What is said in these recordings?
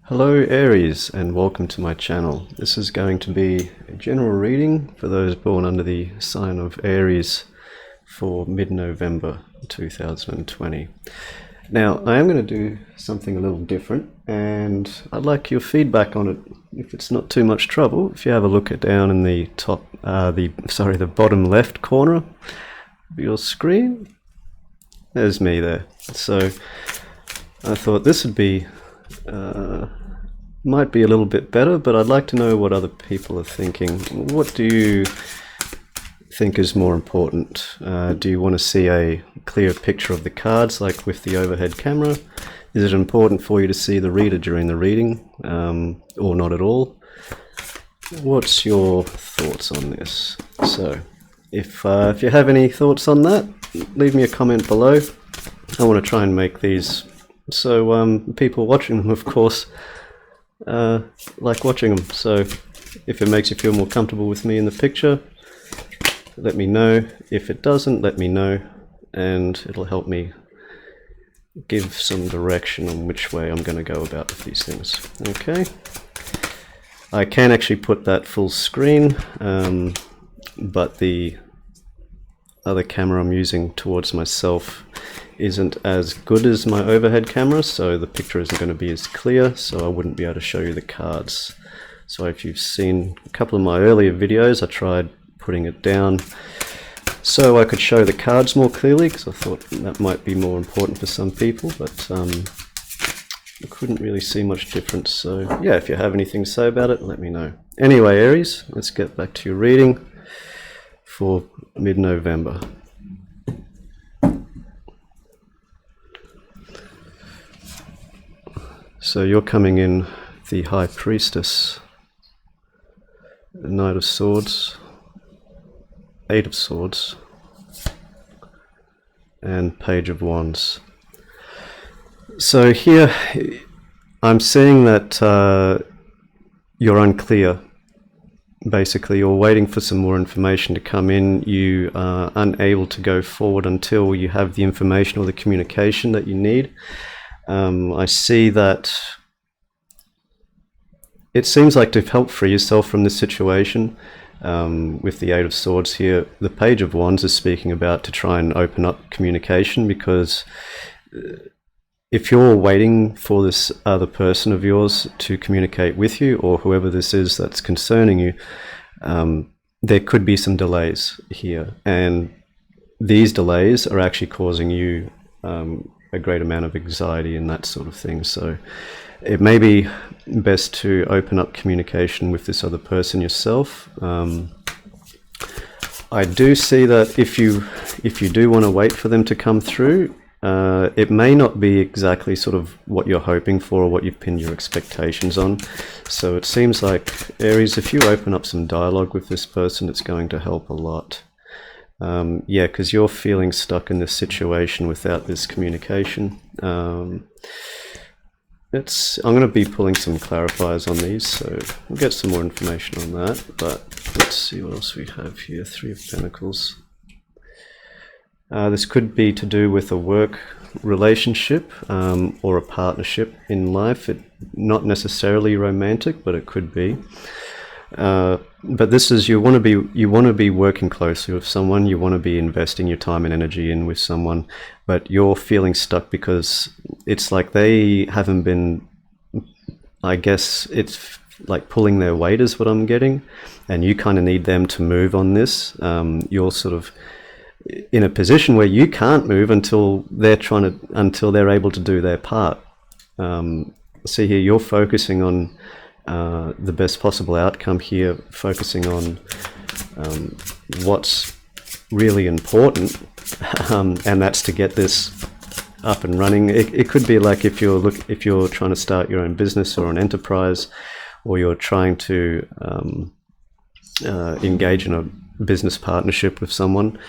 Hello Aries, and welcome to my channel. This is going to be a general reading for those born under the sign of Aries for mid-November 2020. Now, I am going to do something a little different, and I'd like your feedback on it. If it's not too much trouble, if you have a look at down in the the bottom left corner of your screen, there's me there. So I thought this would be might be a little bit better, but I'd like to know what other people are thinking. What do you think is more important? Do you want to see a clear picture of the cards, like with the overhead camera? Is it important for you to see the reader during the reading, or not at all? What's your thoughts on this? So, if you have any thoughts on that, leave me a comment below. I want to try and make these so people watching them, of course, like watching them. So if it makes you feel more comfortable with me in the picture, let me know. If it doesn't, let me know, and it'll help me give some direction on which way I'm going to go about these things. Okay, I can actually put that full screen, but the other camera I'm using towards myself isn't as good as my overhead camera, so the picture isn't going to be as clear, so I wouldn't be able to show you the cards. So if you've seen a couple of my earlier videos, I tried putting it down so I could show the cards more clearly, because I thought that might be more important for some people, but I couldn't really see much difference. So yeah, if you have anything to say about it, let me know. Anyway, Aries, let's get back to your reading for mid-November. So you're coming in the High Priestess, the Knight of Swords, Eight of Swords, and Page of Wands. So here I'm seeing that you're unclear. Basically, you're waiting for some more information to come in. You are unable to go forward until you have the information or the communication that you need. I see that it seems like to help free yourself from this situation, with the Eight of Swords here, the Page of Wands is speaking about to try and open up communication, because if you're waiting for this other person of yours to communicate with you, or whoever this is that's concerning you, there could be some delays here, and these delays are actually causing you a great amount of anxiety and that sort of thing. So it may be best to open up communication with this other person yourself. I do see that if you do want to wait for them to come through, it may not be exactly sort of what you're hoping for or what you've pinned your expectations on. So it seems like, Aries, if you open up some dialogue with this person, it's going to help a lot. Yeah, because you're feeling stuck in this situation without this communication. I'm going to be pulling some clarifiers on these, so we'll get some more information on that. But let's see what else we have here. Three of Pentacles. This could be to do with a work relationship, or a partnership in life. Not necessarily romantic, but it could be. But this is, you want to be working closely with someone. You want to be investing your time and energy in with someone, but you're feeling stuck because it's like they haven't been, I guess it's like pulling their weight is what I'm getting, and you kind of need them to move on this. You're sort of in a position where you can't move until they're able to do their part. See here, you're focusing on the best possible outcome here, focusing on what's really important, and that's to get this up and running. It could be like if you're trying to start your own business or an enterprise, or you're trying to engage in a business partnership with someone.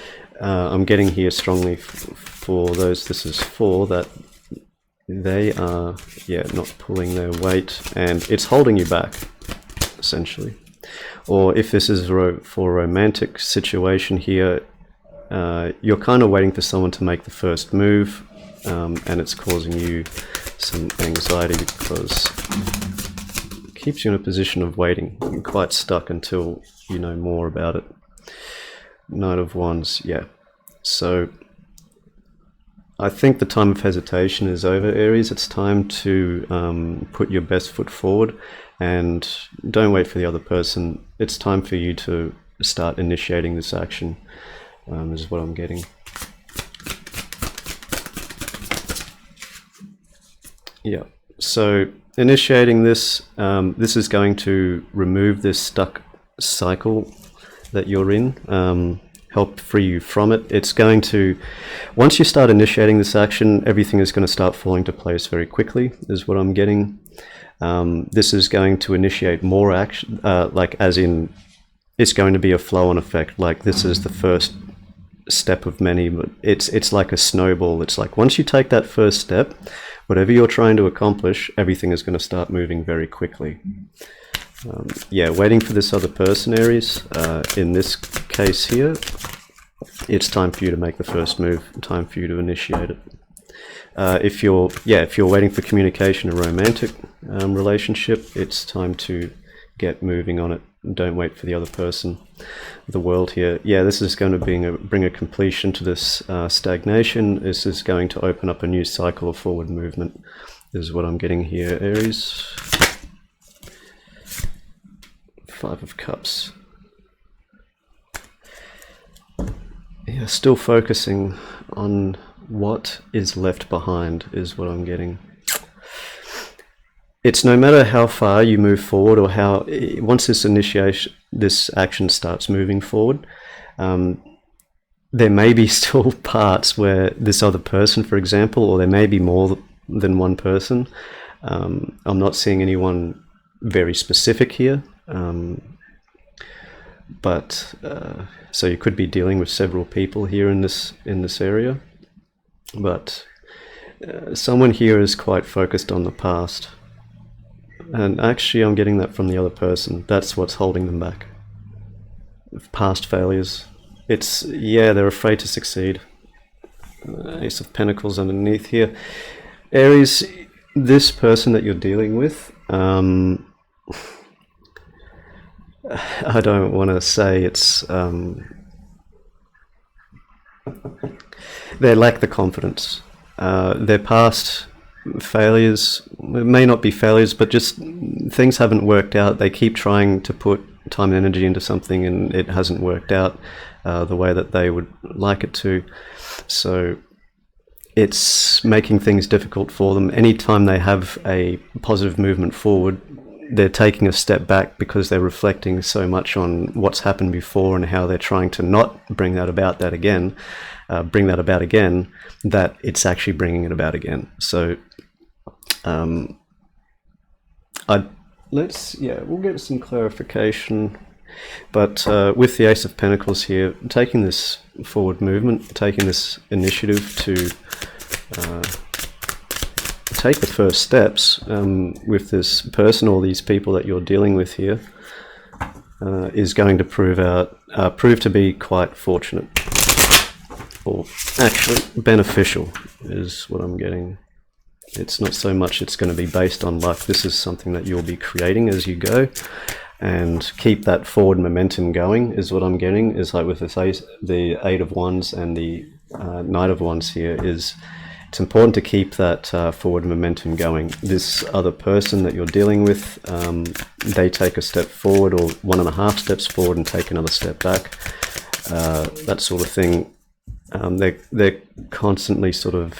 I'm getting here strongly for those this is for, that they are, not pulling their weight, and it's holding you back, essentially. Or if this is for a romantic situation here, you're kind of waiting for someone to make the first move, and it's causing you some anxiety because keeps you in a position of waiting, quite stuck until you know more about it. Knight of Wands, yeah. So I think the time of hesitation is over, Aries. It's time to put your best foot forward and don't wait for the other person. It's time for you to start initiating this action, is what I'm getting. Yeah, so initiating this, this is going to remove this stuck cycle that you're in, help free you from it. It's going to, once you start initiating this action, everything is going to start falling to place very quickly, is what I'm getting. This is going to initiate more action, like as in, it's going to be a flow-on effect. Like this is the first step of many, but it's like a snowball. It's like once you take that first step, whatever you're trying to accomplish, everything is going to start moving very quickly. Yeah, waiting for this other person, Aries. In this case here, it's time for you to make the first move, time for you to initiate it. If you're waiting for communication, a romantic relationship, it's time to get moving on it. Don't wait for the other person. The world here, yeah, this is going to bring a completion to this stagnation. This is going to open up a new cycle of forward movement, is what I'm getting here, Aries. Five of Cups. Yeah, still focusing on what is left behind, is what I'm getting. It's no matter how far you move forward or how, once this action starts moving forward, there may be still parts where this other person, for example, or there may be more than one person. I'm not seeing anyone very specific here, but so you could be dealing with several people here in this area, but someone here is quite focused on the past. And actually, I'm getting that from the other person. That's what's holding them back. Past failures. It's, yeah, they're afraid to succeed. Ace of Pentacles underneath here. Aries, this person that you're dealing with, I don't want to say it's, they lack the confidence. Their past failures, it may not be failures, but just things haven't worked out. They keep trying to put time and energy into something and it hasn't worked out the way that they would like it to. So it's making things difficult for them. Anytime they have a positive movement forward, they're taking a step back because they're reflecting so much on what's happened before and how they're trying to not bring that about again, that it's actually bringing it about again. So we'll get some clarification, but with the Ace of Pentacles here, taking this forward movement, taking this initiative to take the first steps with this person or these people that you're dealing with here, is going to prove to be quite fortunate, or actually beneficial, is what I'm getting. It's not so much it's going to be based on luck. This is something that you'll be creating as you go, and keep that forward momentum going, is what I'm getting. Is like with this the Eight of Wands and the Knight of Wands here, is it's important to keep that forward momentum going. This other person that you're dealing with, they take a step forward or 1.5 steps forward and take another step back, that sort of thing. They're constantly sort of,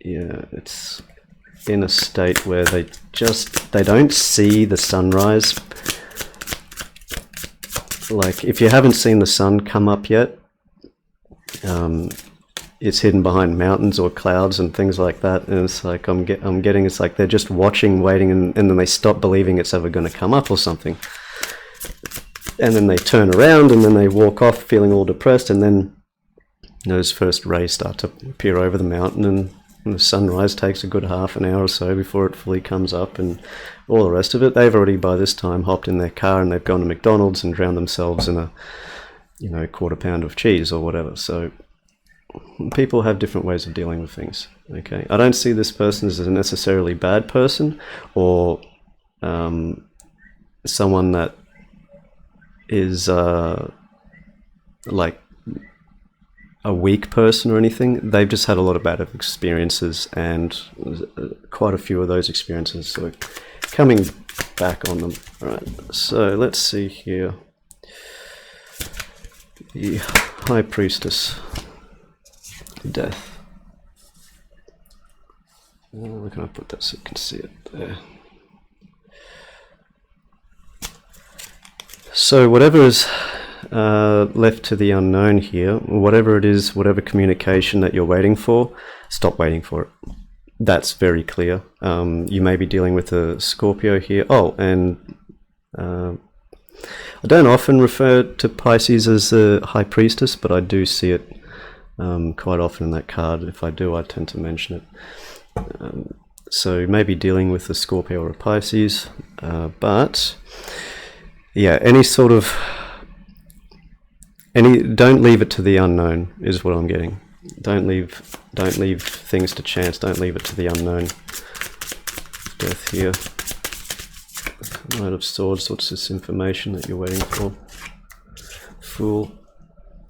yeah, it's in a state where they don't see the sunrise. Like if you haven't seen the sun come up yet, it's hidden behind mountains or clouds and things like that, and it's like I'm getting it's like they're just watching, waiting, and then they stop believing it's ever going to come up or something, and then they turn around and then they walk off feeling all depressed, and then those first rays start to appear over the mountain, and the sunrise takes a good half an hour or so before it fully comes up, and all the rest of it, they've already by this time hopped in their car and they've gone to McDonald's and drowned themselves in a quarter pound of cheese or whatever. So people have different ways of dealing with things. Okay, I don't see this person as a necessarily bad person or someone that is like a weak person or anything. They've just had a lot of bad experiences, and quite a few of those experiences are coming back on them. All right, so let's see here. The High Priestess, Death. Where can I put that so you can see it there? So whatever is left to the unknown here, whatever it is, whatever communication that you're waiting for, stop waiting for it. That's very clear. You may be dealing with a Scorpio here. Oh, and I don't often refer to Pisces as a High Priestess, but I do see it quite often in that card. If I do, I tend to mention it. So you may be dealing with a Scorpio or a Pisces, but yeah, don't leave it to the unknown is what I'm getting. Don't leave things to chance. Don't leave it to the unknown. Death here. Knight of Swords. What's this information that you're waiting for? Fool.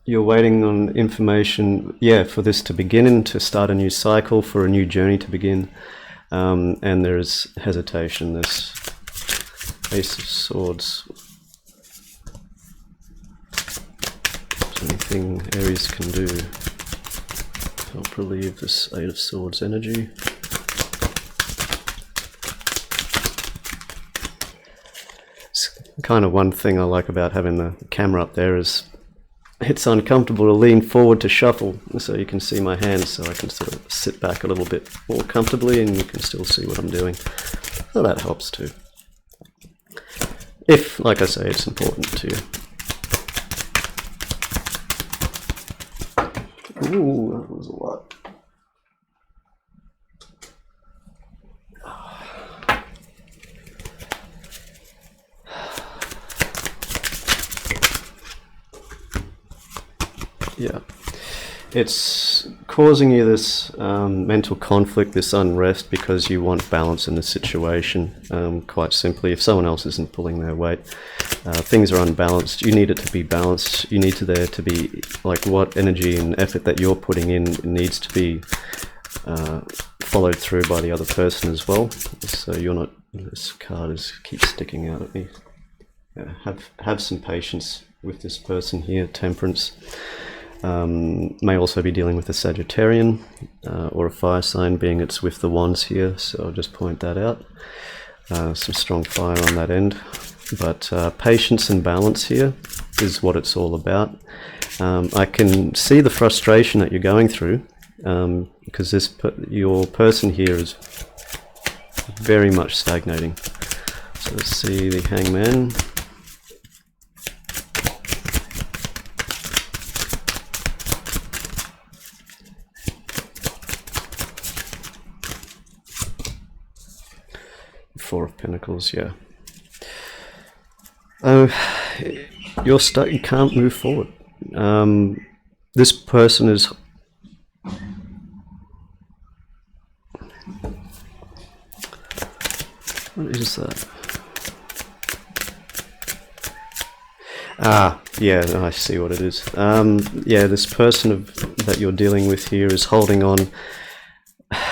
You're waiting on information, yeah, for this to begin and to start a new cycle, for a new journey to begin. And there's hesitation. There's Ace of Swords. Anything Aries can do to help relieve this Eight of Swords energy. It's kind of one thing I like about having the camera up there is it's uncomfortable to lean forward to shuffle, so you can see my hands, so I can sort of sit back a little bit more comfortably and you can still see what I'm doing. So that helps too. If, like I say, it's important to you. Ooh, that was a lot. Yeah, it's causing you this mental conflict, this unrest, because you want balance in the situation. Quite simply, if someone else isn't pulling their weight, things are unbalanced. You need it to be balanced. You need there to be, like, what energy and effort that you're putting in needs to be followed through by the other person as well. So you're not. This card keeps sticking out at me. Yeah, have some patience with this person here. Temperance. May also be dealing with a Sagittarian or a fire sign, being it's with the wands here, so I'll just point that out. Some strong fire on that end, but patience and balance here is what it's all about. I can see the frustration that you're going through, because your person here is very much stagnating. So let's see the Hangman. Four of Pentacles, yeah. You're stuck, you can't move forward. This person is... What is that? Ah, yeah, I see what it is. Yeah, this person that you're dealing with here is holding on.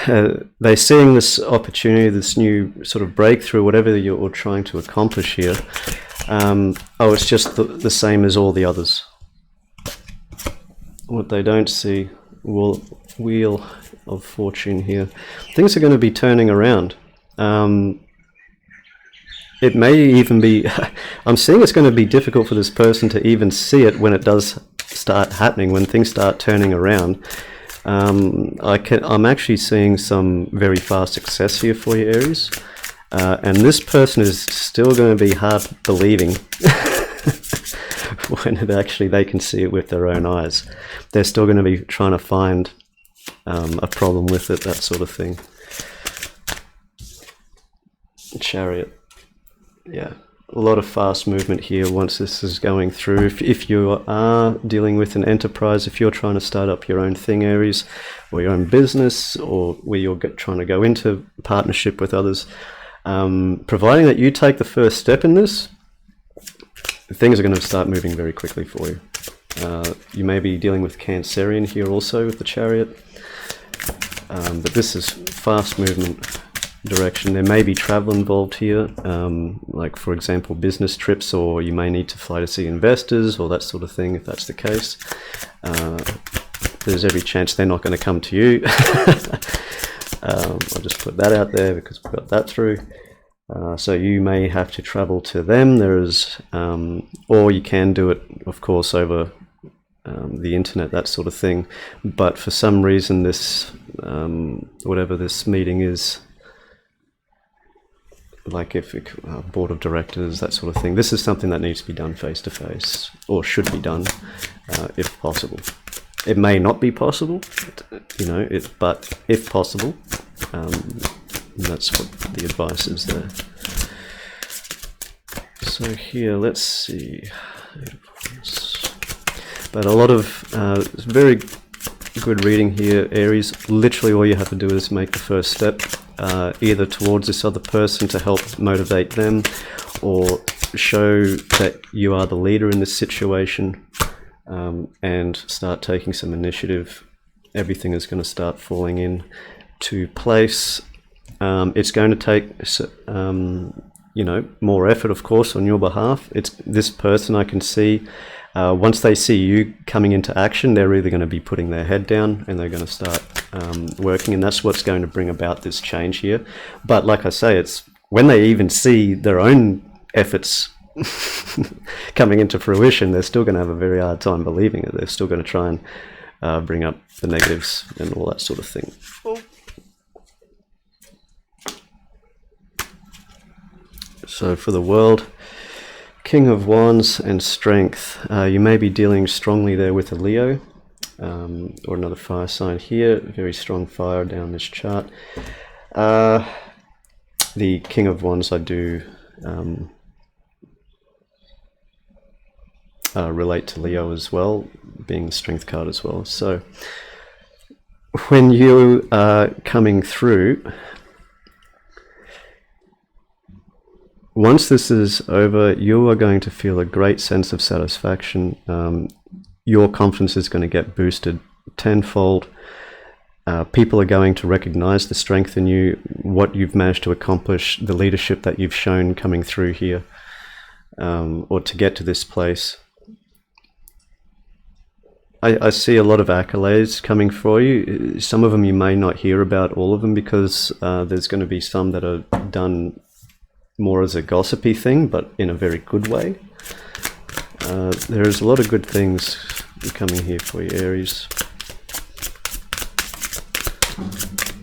They're seeing this opportunity, this new sort of breakthrough, whatever you're trying to accomplish here. Oh, it's just the same as all the others. What they don't see, Wheel of Fortune here. Things are going to be turning around. It may even be, I'm seeing it's going to be difficult for this person to even see it when it does start happening, when things start turning around. I'm actually seeing some very fast success here for you, Aries. And this person is still going to be hard believing when they can see it with their own eyes. They're still going to be trying to find a problem with it, that sort of thing. Chariot. Yeah, a lot of fast movement here once this is going through. If you are dealing with an enterprise, if you're trying to start up your own thing, Aries, or your own business, or where you're trying to go into partnership with others, Providing that you take the first step in this, things are going to start moving very quickly for you. You may be dealing with Cancerian here also with the Chariot, but this is fast movement direction. There may be travel involved here, like for example business trips, or you may need to fly to see investors or that sort of thing. If that's the case, there's every chance they're not going to come to you. I'll just put that out there because we've got that through. So you may have to travel to them. There's, or you can do it, of course, over the internet, that sort of thing. But for some reason, this, whatever this meeting is, like if board of directors, that sort of thing, this is something that needs to be done face to face, or should be done, if possible. It may not be possible, you know, but if possible, that's what the advice is there. So here, let's see. But a lot of very good reading here, Aries. Literally all you have to do is make the first step, either towards this other person to help motivate them, or show that you are the leader in this situation, and start taking some initiative. Everything is going to start falling in to place. It's going to take you know, more effort, of course, on your behalf. It's this person, I can see, once they see you coming into action, they're either going to be putting their head down and they're going to start working, and that's what's going to bring about this change here. But like I say, it's when they even see their own efforts coming into fruition, they're still going to have a very hard time believing it. They're still going to try and bring up the negatives and all that sort of thing. So for the world, King of Wands and Strength. You may be dealing strongly there with a Leo, or another fire sign here. Very strong fire down this chart. The King of Wands, I do relate to Leo as well, being the Strength card as well. So when you are coming through, once this is over, you are going to feel a great sense of satisfaction. Your confidence is going to get boosted tenfold. People are going to recognize the strength in you, what you've managed to accomplish, the leadership that you've shown coming through here, or to get to this place. I see a lot of accolades coming for you. Some of them you may not hear about, all of them, because there's going to be some that are done more as a gossipy thing, but in a very good way. There's a lot of good things coming here for you, Aries.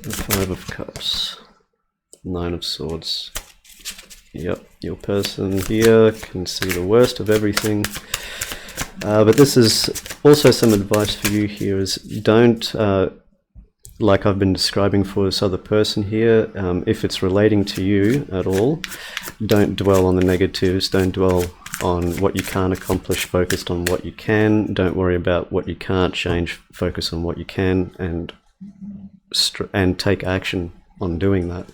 The Five of Cups, Nine of Swords. Yep, your person here can see the worst of everything. But this is also some advice for you here, is don't, like I've been describing for this other person here, if it's relating to you at all, don't dwell on the negatives, don't dwell on what you can't accomplish, focused on what you can. Don't worry about what you can't change, focus on what you can, and take action on doing that.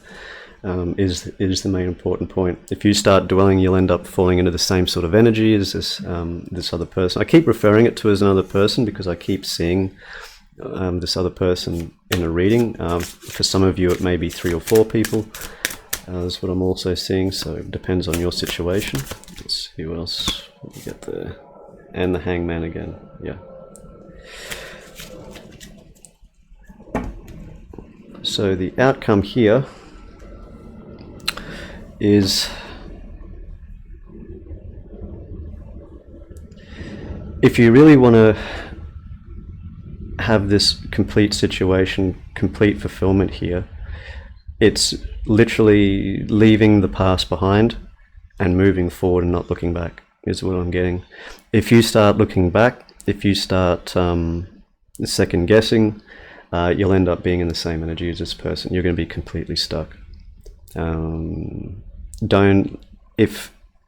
Is the main important point. If you start dwelling, you'll end up falling into the same sort of energy as this other person. I keep referring it to as another person because I keep seeing this other person in a reading. For some of you it may be 3 or 4 people. That's what I'm also seeing, so it depends on your situation. Let's see who else we get there. And the Hangman again, yeah. So the outcome here is, if you really want to have this complete situation, complete fulfillment here, it's literally leaving the past behind and moving forward and not looking back, is what I'm getting. If you start looking back, if you start second guessing, you'll end up being in the same energy as this person. You're going to be completely stuck.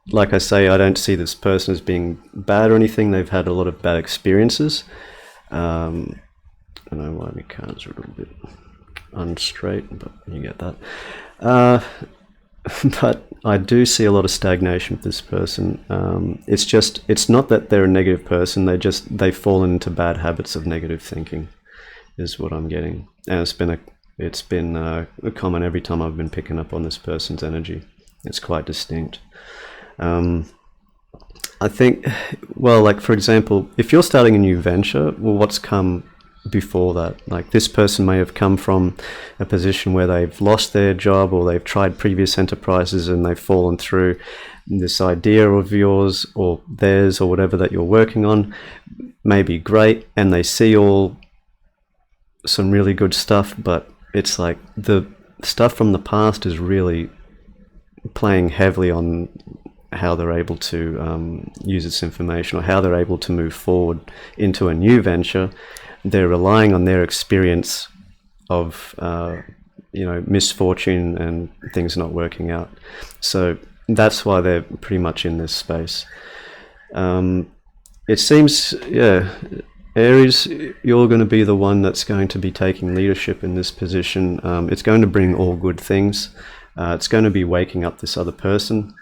Like I say, I don't see this person as being bad or anything. They've had a lot of bad experiences. I know why my cards are a little bit unstraight, but you get that. but I do see a lot of stagnation with this person. It's not that they're a negative person. They've fallen into bad habits of negative thinking, is what I'm getting. And it's been a common every time I've been picking up on this person's energy. It's quite distinct. I think, well, like for example, if you're starting a new venture, well, what's come before that? Like this person may have come from a position where they've lost their job, or they've tried previous enterprises and they've fallen through. This idea of yours or theirs or whatever that you're working on may be great, and they see all some really good stuff, but it's like the stuff from the past is really playing heavily on how they're able to use this information, or how they're able to move forward into a new venture. They're relying on their experience of misfortune and things not working out. So that's why they're pretty much in this space. It seems, Aries, you're going to be the one that's going to be taking leadership in this position. It's going to bring all good things. It's going to be waking up this other person,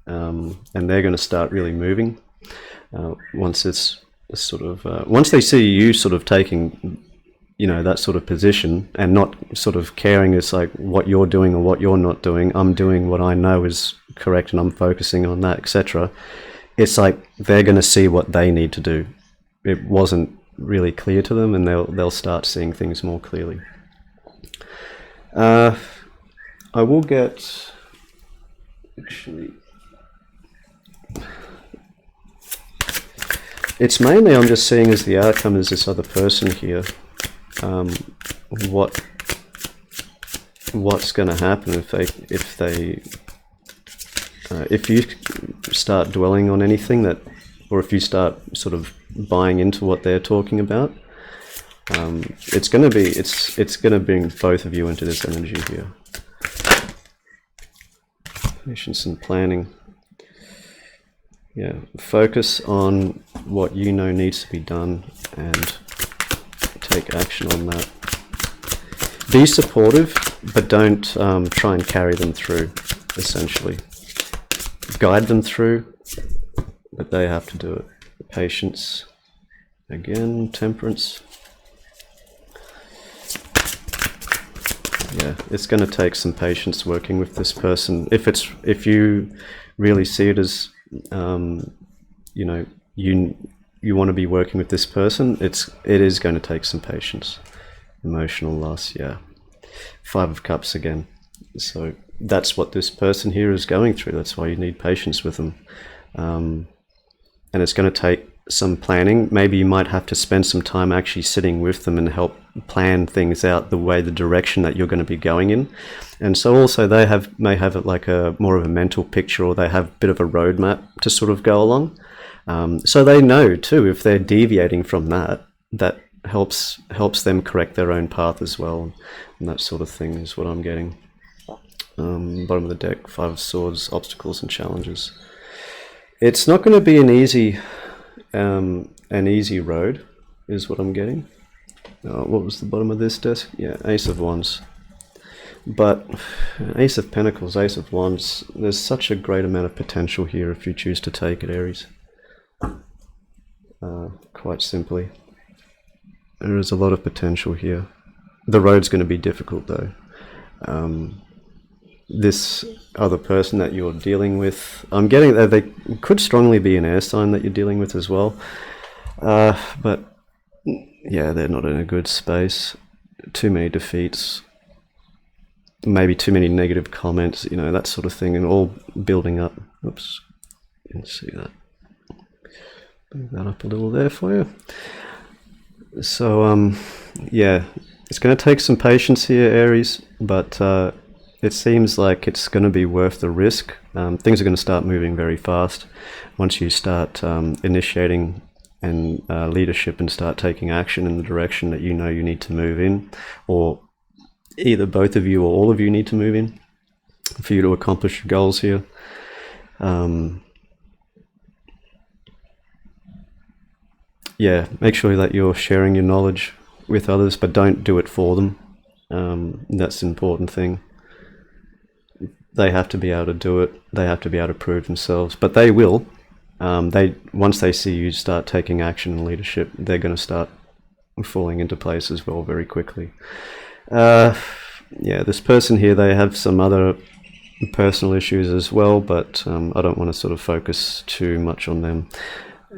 and they're going to start really moving once it's sort of once they see you sort of taking that sort of position, and not sort of caring as like what you're doing or what you're not doing. I'm doing what I know is correct and I'm focusing on that, etc. It's like they're going to see what they need to do. It wasn't really clear to them, and they'll start seeing things more clearly. I will get, actually, it's mainly I'm just seeing as the outcome is this other person here. What's going to happen if you start dwelling on anything that, or if you start sort of buying into what they're talking about. It's going to bring both of you into this energy here. Patience and planning. Yeah, focus on what you know needs to be done and take action on that. Be supportive, but don't try and carry them through, essentially. Guide them through, but they have to do it. Patience. Again, temperance. Yeah, it's going to take some patience working with this person. If you really see it as you want to be working with this person, it is going to take some patience. Emotional loss, yeah. 5 of Cups again. So that's what this person here is going through. That's why you need patience with them. And it's going to take some planning. Maybe you might have to spend some time actually sitting with them and help plan things out, the direction that you're going to be going in. And so also they may have it like a more of a mental picture, or they have a bit of a roadmap to sort of go along. So they know too, if they're deviating from that helps them correct their own path as well. And that sort of thing is what I'm getting. Bottom of the deck, 5 of Swords, obstacles and challenges. It's not going to be an easy road, is what I'm getting. What was the bottom of this desk? Yeah, Ace of Wands. But Ace of Pentacles, Ace of Wands, there's such a great amount of potential here if you choose to take it, Aries. Quite simply. There is a lot of potential here. The road's going to be difficult though. This other person that you're dealing with, I'm getting that they could strongly be an air sign that you're dealing with as well. But yeah, they're not in a good space. Too many defeats, maybe too many negative comments, that sort of thing, and all building up. Oops, you can see that. Bring that up a little there for you. So yeah, it's going to take some patience here, Aries, but it seems like it's going to be worth the risk. Things are going to start moving very fast once you start initiating and leadership and start taking action in the direction that you know you need to move in, or either both of you or all of you need to move in for you to accomplish your goals here. Yeah, make sure that you're sharing your knowledge with others, but don't do it for them. That's an important thing. they have to be able to do it. They have to be able to prove themselves, but they will. Once they see you start taking action and leadership, they're going to start falling into place as well very quickly. Yeah, this person here, they have some other personal issues as well, but I don't want to sort of focus too much on them.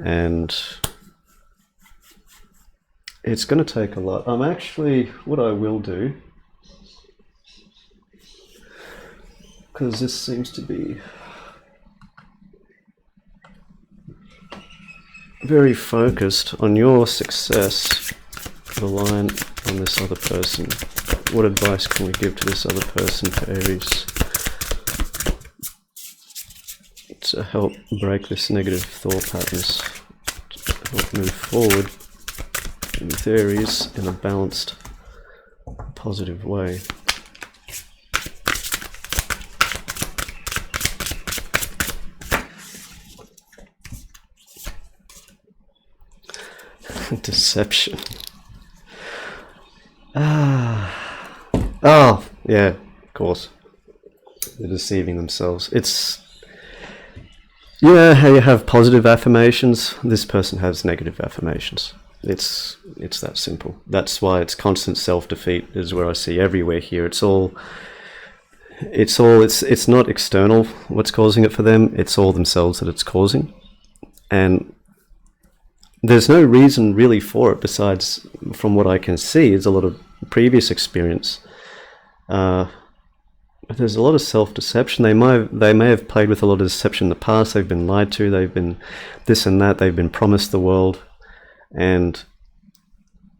And it's going to take a lot. Actually, what I will do, because this seems to be very focused on your success, relying on this other person. What advice can we give to this other person for Aries to help break this negative thought patterns, to help move forward with Aries in a balanced, positive way? Deception. Oh, yeah, of course. They're deceiving themselves. You have positive affirmations. This person has negative affirmations. It's that simple. That's why it's constant self-defeat is where I see everywhere here. It's not external what's causing it for them. It's all themselves that it's causing. And there's no reason really for it besides, from what I can see, is a lot of previous experience. But there's a lot of self-deception. They may have played with a lot of deception in the past. They've been lied to. They've been this and that. They've been promised the world, and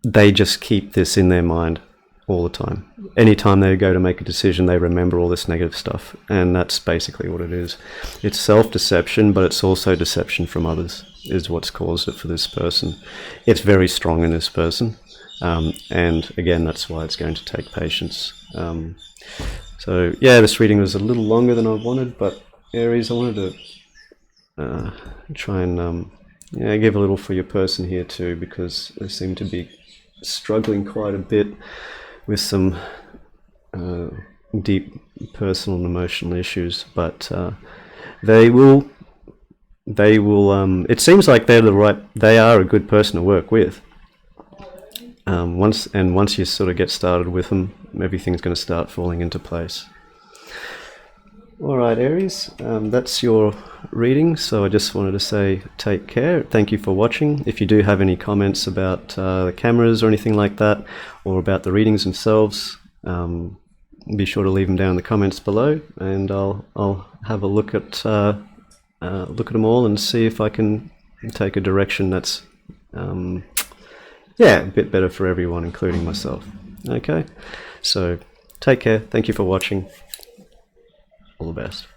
they just keep this in their mind all the time. Anytime they go to make a decision, they remember all this negative stuff, and that's basically what it is. It's self-deception, but it's also deception from others is what's caused it for this person. It's very strong in this person, and again, that's why it's going to take patience. So yeah, this reading was a little longer than I wanted, but Aries, I wanted to try and give a little for your person here too, because they seem to be struggling quite a bit with some deep personal and emotional issues, but they will. It seems like they are a good person to work with. Once you sort of get started with them, everything's going to start falling into place. All right, Aries, that's your reading. So I just wanted to say take care. Thank you for watching. If you do have any comments about the cameras or anything like that, or about the readings themselves, be sure to leave them down in the comments below, and I'll have a look at them all and see if I can take a direction that's a bit better for everyone, including myself. Okay, so take care. Thank you for watching. All the best.